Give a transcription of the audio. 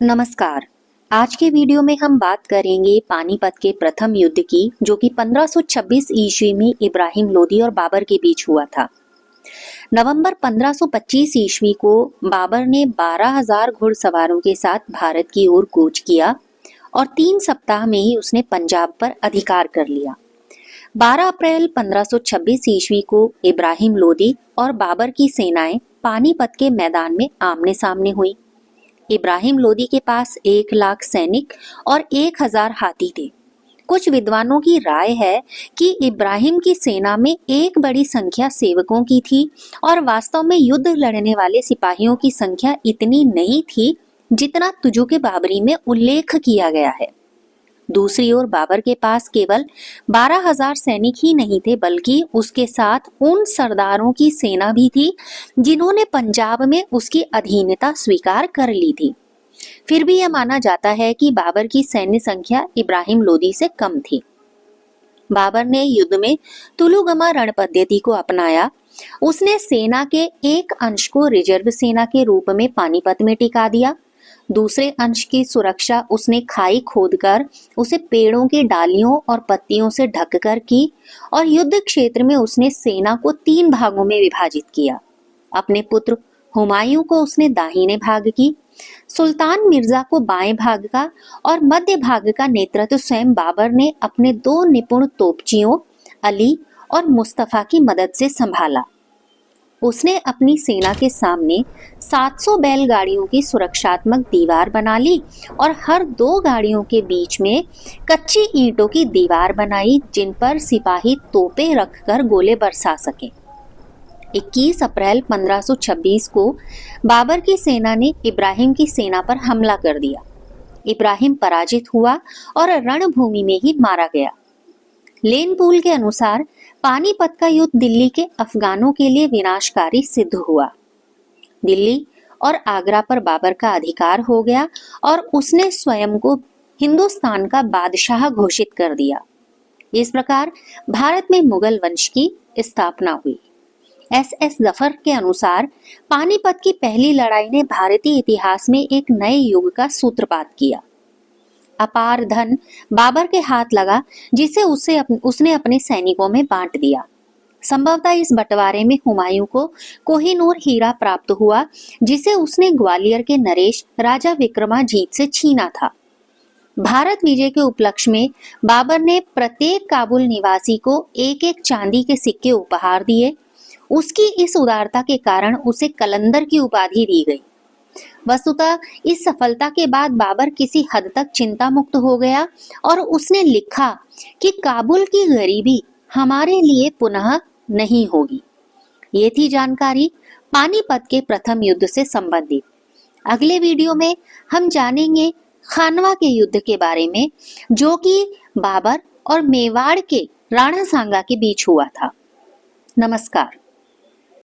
नमस्कार। आज के वीडियो में हम बात करेंगे पानीपत के प्रथम युद्ध की, जो कि 1526 ईस्वी में इब्राहिम लोदी और बाबर के बीच हुआ था। नवंबर 1525 ईस्वी को बाबर ने 12,000 घुड़सवारों के साथ भारत की ओर कूच किया और 3 सप्ताह में ही उसने पंजाब पर अधिकार कर लिया। 12 अप्रैल 1526 ईस्वी को इब्राहिम लोदी और बाबर की सेनाएं पानीपत के मैदान में आमने सामने हुई। इब्राहिम लोदी के पास 1 लाख सैनिक और 1,000 हाथी थे। कुछ विद्वानों की राय है कि इब्राहिम की सेना में एक बड़ी संख्या सेवकों की थी और वास्तव में युद्ध लड़ने वाले सिपाहियों की संख्या इतनी नहीं थी जितना तुजुक बाबरी में उल्लेख किया गया है। दूसरी ओर बाबर के पास केवल 12,000 सैनिक ही नहीं थे, बल्कि उसके साथ उन सरदारों की सेना भी थी जिन्होंने पंजाब में उसकी अधीनता स्वीकार कर ली थी। फिर भी यह माना जाता है कि बाबर की सैन्य संख्या इब्राहिम लोदी से कम थी। बाबर ने युद्ध में तुलुगमा रण पद्धति को अपनाया। उसने सेना के एक अंश को रिजर्व सेना के रूप में पानीपत में टिका दिया। दूसरे अंश की सुरक्षा उसने खाई खोदकर उसे पेड़ों की डालियों और पत्तियों से ढककर की और युद्ध क्षेत्र में उसने सेना को 3 भागों में विभाजित किया। अपने पुत्र हुमायूं को उसने दाहिने भाग की, सुल्तान मिर्जा को बाएं भाग का और मध्य भाग का नेतृत्व स्वयं बाबर ने अपने 2 निपुण तोपचियों अली और मुस्तफा की मदद से संभाला। उसने अपनी सेना के सामने 700 बैलगाड़ियों की सुरक्षात्मक दीवार बना ली और हर 2 गाड़ियों के बीच में कच्ची ईंटों की दीवार बनाई, जिन पर सिपाही तोपें रखकर गोले बरसा सकें। 21 अप्रैल 1526 को बाबर की सेना ने इब्राहिम की सेना पर हमला कर दिया। इब्राहिम पराजित हुआ और रणभूमि में ही मारा गया। लेनपूल के अनुसार पानीपत का युद्ध दिल्ली के अफगानों के लिए विनाशकारी सिद्ध हुआ। दिल्ली और आगरा पर बाबर का अधिकार हो गया और उसने स्वयं को हिंदुस्तान का बादशाह घोषित कर दिया। इस प्रकार भारत में मुगल वंश की स्थापना हुई। एस जफर के अनुसार पानीपत की पहली लड़ाई ने भारतीय इतिहास में एक नए युग का सूत्रपात किया। अपार धन बाबर के हाथ लगा, जिसे उसने अपने सैनिकों में बांट दिया। संभवतः इस बंटवारे में हुमायूं को कोहिनूर हीरा प्राप्त हुआ, जिसे उसने ग्वालियर के नरेश राजा विक्रमाजीत से छीना था। भारत विजय के उपलक्ष्य में बाबर ने प्रत्येक काबुल निवासी को एक एक चांदी के सिक्के उपहार दिए। उसकी इस उदारता के कारण उसे कलंदर की उपाधि दी गई। वस्तुतः इस सफलता के बाद बाबर किसी हद तक चिंता मुक्त हो गया और उसने लिखा कि काबुल की गरीबी हमारे लिए पुनः नहीं होगी। ये थी जानकारी पानीपत के प्रथम युद्ध से संबंधित। अगले वीडियो में हम जानेंगे खानवा के युद्ध के बारे में, जो कि बाबर और मेवाड़ के राणा सांगा के बीच हुआ था। नमस्कार।